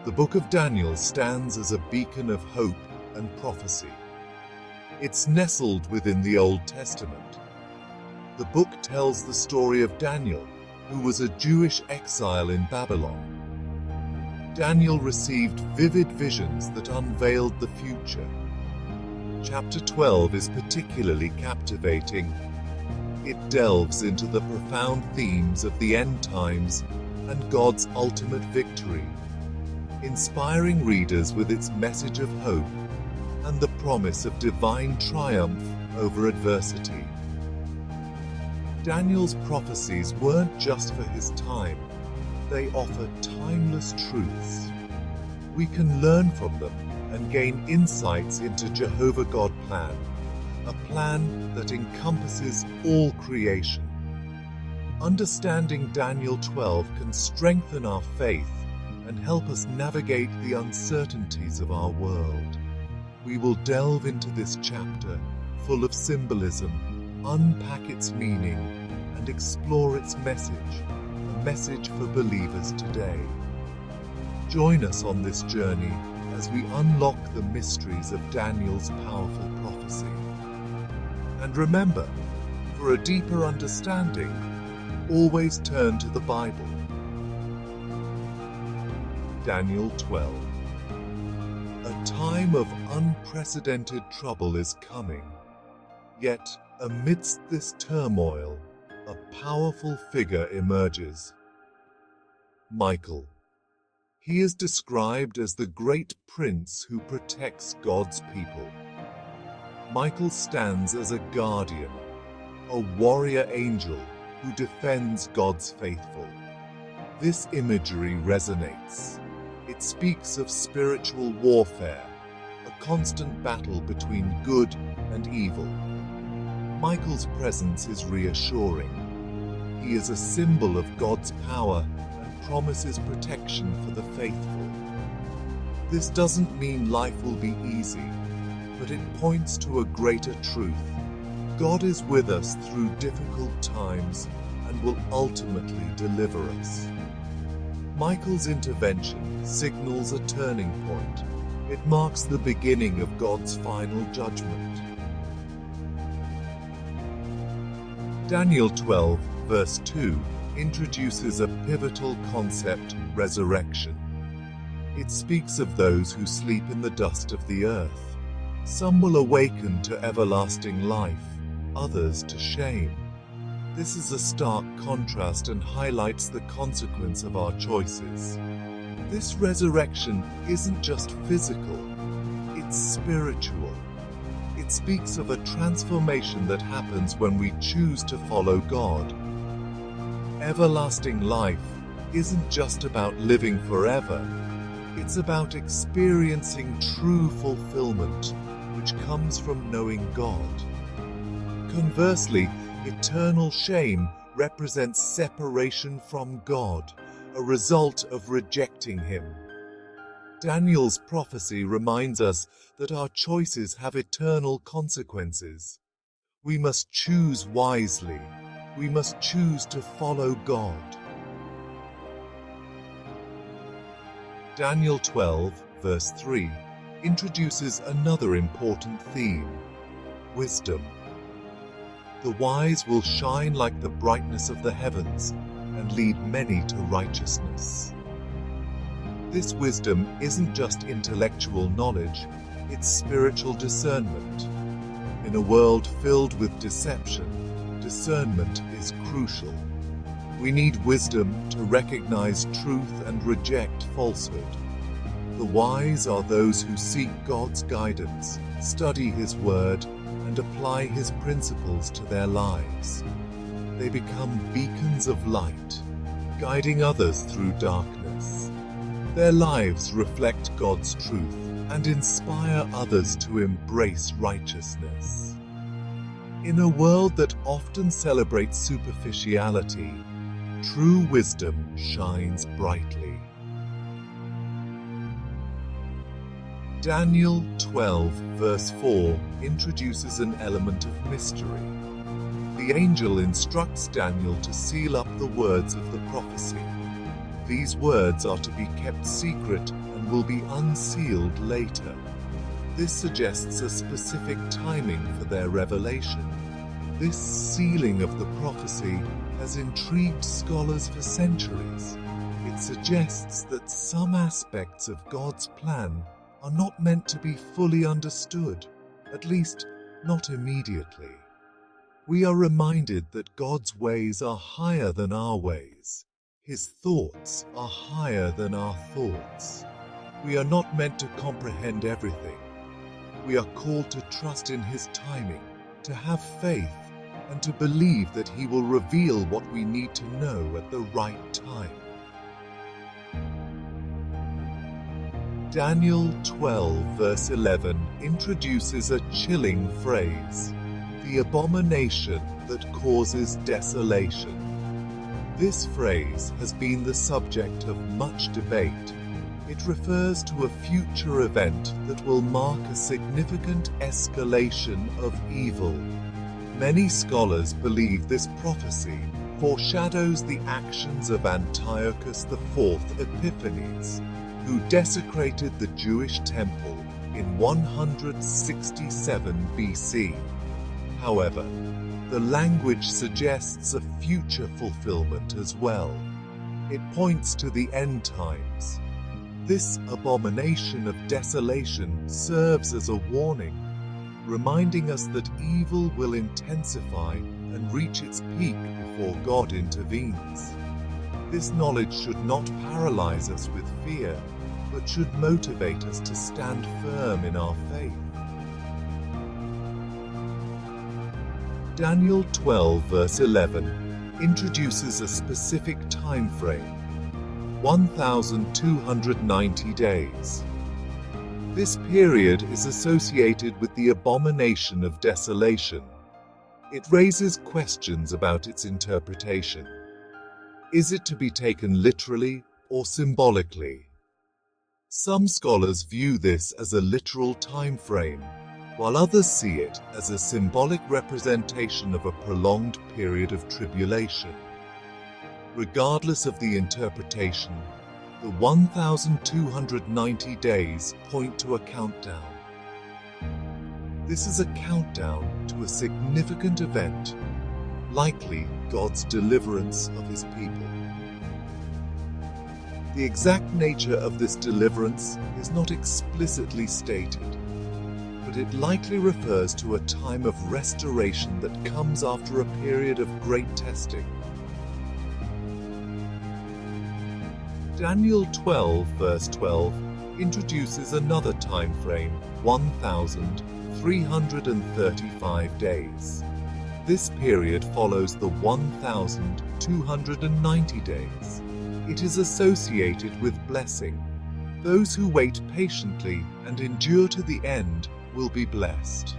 The book of Daniel stands as a beacon of hope and prophecy. It's nestled within the Old Testament. The book tells the story of Daniel, who was a Jewish exile in Babylon. Daniel received vivid visions that unveiled the future. Chapter 12 is particularly captivating. It delves into the profound themes of the end times and God's ultimate victory, inspiring readers with its message of hope and the promise of divine triumph over adversity. Daniel's prophecies weren't just for his time, they offer timeless truths. We can learn from them and gain insights into Jehovah God plan, a plan that encompasses all creation. Understanding Daniel 12 can strengthen our faith and help us navigate the uncertainties of our world. We will delve into this chapter, full of symbolism, unpack its meaning, and explore its message, a message for believers today. Join us on this journey as we unlock the mysteries of Daniel's powerful prophecy. And remember, for a deeper understanding, always turn to the Bible. Daniel 12. A time of unprecedented trouble is coming. Yet, amidst this turmoil, a powerful figure emerges. Michael. He is described as the great prince who protects God's people. Michael stands as a guardian, a warrior angel who defends God's faithful. This imagery resonates. It speaks of spiritual warfare, a constant battle between good and evil. Michael's presence is reassuring. He is a symbol of God's power and promises protection for the faithful. This doesn't mean life will be easy, but it points to a greater truth. God is with us through difficult times and will ultimately deliver us. Michael's intervention signals a turning point. It marks the beginning of God's final judgment. Daniel 12, verse 2, introduces a pivotal concept, resurrection. It speaks of those who sleep in the dust of the earth. Some will awaken to everlasting life, others to shame. This is a stark contrast and highlights the consequence of our choices. This resurrection isn't just physical, it's spiritual. It speaks of a transformation that happens when we choose to follow God. Everlasting life isn't just about living forever, it's about experiencing true fulfillment, which comes from knowing God. Conversely, eternal shame represents separation from God, a result of rejecting Him. Daniel's prophecy reminds us that our choices have eternal consequences. We must choose wisely. We must choose to follow God. Daniel 12, verse 3, introduces another important theme: wisdom. The wise will shine like the brightness of the heavens and lead many to righteousness. This wisdom isn't just intellectual knowledge, it's spiritual discernment. In a world filled with deception, discernment is crucial. We need wisdom to recognize truth and reject falsehood. The wise are those who seek God's guidance, study His word, and apply His principles to their lives. They become beacons of light, guiding others through darkness. Their lives reflect God's truth and inspire others to embrace righteousness. In a world that often celebrates superficiality, true wisdom shines brightly. Daniel 12, verse 4, introduces an element of mystery. The angel instructs Daniel to seal up the words of the prophecy. These words are to be kept secret and and will be unsealed later. This suggests a specific timing for their revelation. This sealing of the prophecy has intrigued scholars for centuries. It suggests that some aspects of God's plan are not meant to be fully understood, at least not immediately. We are reminded that God's ways are higher than our ways. His thoughts are higher than our thoughts. We are not meant to comprehend everything. We are called to trust in His timing, to have faith, and to believe that He will reveal what we need to know at the right time. Daniel 12 verse 11 introduces a chilling phrase, the abomination that causes desolation. This phrase has been the subject of much debate. It refers to a future event that will mark a significant escalation of evil. Many scholars believe this prophecy foreshadows the actions of Antiochus IV Epiphanes, who desecrated the Jewish temple in 167 BC. However, the language suggests a future fulfillment as well. It points to the end times. This abomination of desolation serves as a warning, reminding us that evil will intensify and reach its peak before God intervenes. This knowledge should not paralyze us with fear, but should motivate us to stand firm in our faith. Daniel 12 verse 11 introduces a specific time frame, 1,290 days. This period is associated with the abomination of desolation. It raises questions about its interpretation. Is it to be taken literally or symbolically? Some scholars view this as a literal time frame, while others see it as a symbolic representation of a prolonged period of tribulation. Regardless of the interpretation, the 1,290 days point to a countdown. This is a countdown to a significant event, likely God's deliverance of His people. The exact nature of this deliverance is not explicitly stated, but it likely refers to a time of restoration that comes after a period of great testing. Daniel 12 verse 12 introduces another time frame, 1,335 days. This period follows the 1,290 days. It is associated with blessing. Those who wait patiently and endure to the end will be blessed.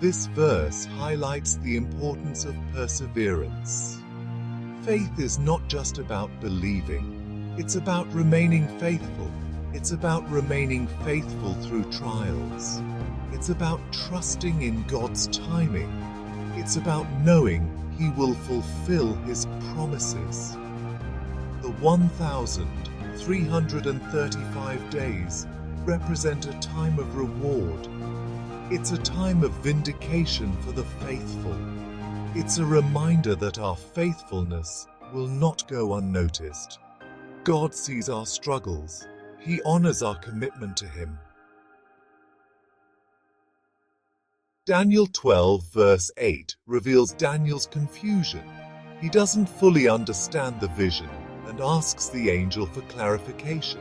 This verse highlights the importance of perseverance. Faith is not just about believing. It's about remaining faithful. It's about remaining faithful through trials. It's about trusting in God's timing. It's about knowing He will fulfill His promises. The 1,335 days represent a time of reward. It's a time of vindication for the faithful. It's a reminder that our faithfulness will not go unnoticed. God sees our struggles. He honors our commitment to Him. Daniel 12 verse 8 reveals Daniel's confusion. He doesn't fully understand the vision and asks the angel for clarification.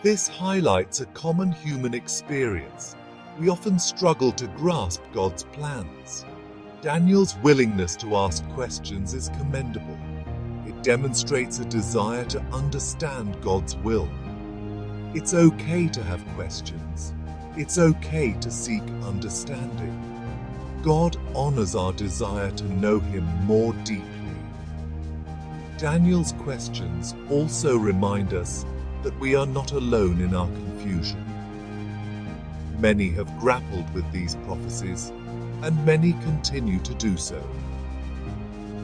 This highlights a common human experience. We often struggle to grasp God's plans. Daniel's willingness to ask questions is commendable. It demonstrates a desire to understand God's will. It's okay to have questions. It's okay to seek understanding. God honors our desire to know Him more deeply. Daniel's questions also remind us that we are not alone in our confusion. Many have grappled with these prophecies, and many continue to do so.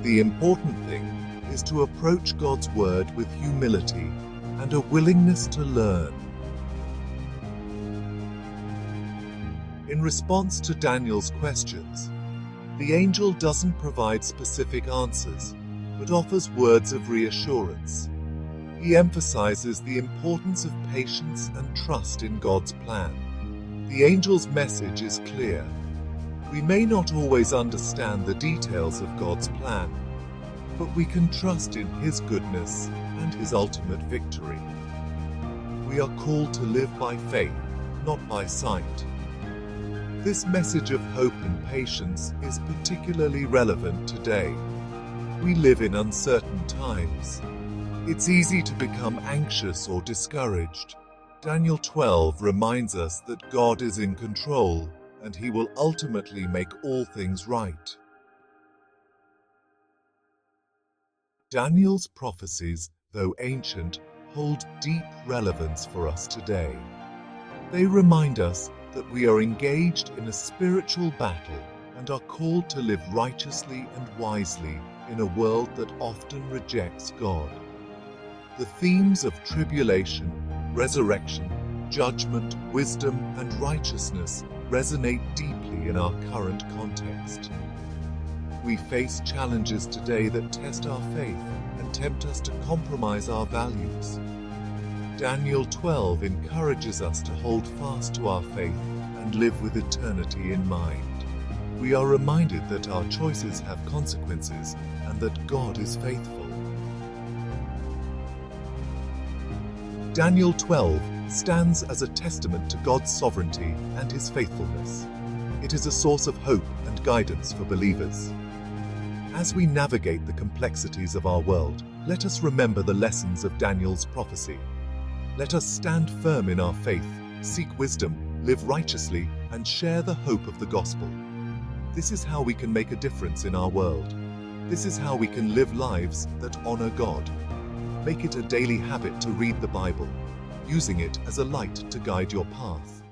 The important thing is to approach God's Word with humility and a willingness to learn. In response to Daniel's questions, the angel doesn't provide specific answers, but offers words of reassurance. He emphasizes the importance of patience and trust in God's plan. The angel's message is clear. We may not always understand the details of God's plan, but we can trust in His goodness and His ultimate victory. We are called to live by faith, not by sight. This message of hope and patience is particularly relevant today. We live in uncertain times. It's easy to become anxious or discouraged. Daniel 12 reminds us that God is in control and He will ultimately make all things right. Daniel's prophecies, though ancient, hold deep relevance for us today. They remind us that we are engaged in a spiritual battle and are called to live righteously and wisely in a world that often rejects God. The themes of tribulation, resurrection, judgment, wisdom, and righteousness resonate deeply in our current context. We face challenges today that test our faith and tempt us to compromise our values. Daniel 12 encourages us to hold fast to our faith and live with eternity in mind. We are reminded that our choices have consequences and that God is faithful. Daniel 12 stands as a testament to God's sovereignty and His faithfulness. It is a source of hope and guidance for believers. As we navigate the complexities of our world, let us remember the lessons of Daniel's prophecy. Let us stand firm in our faith, seek wisdom, live righteously, and share the hope of the gospel. This is how we can make a difference in our world. This is how we can live lives that honor God. Make it a daily habit to read the Bible, using it as a light to guide your path.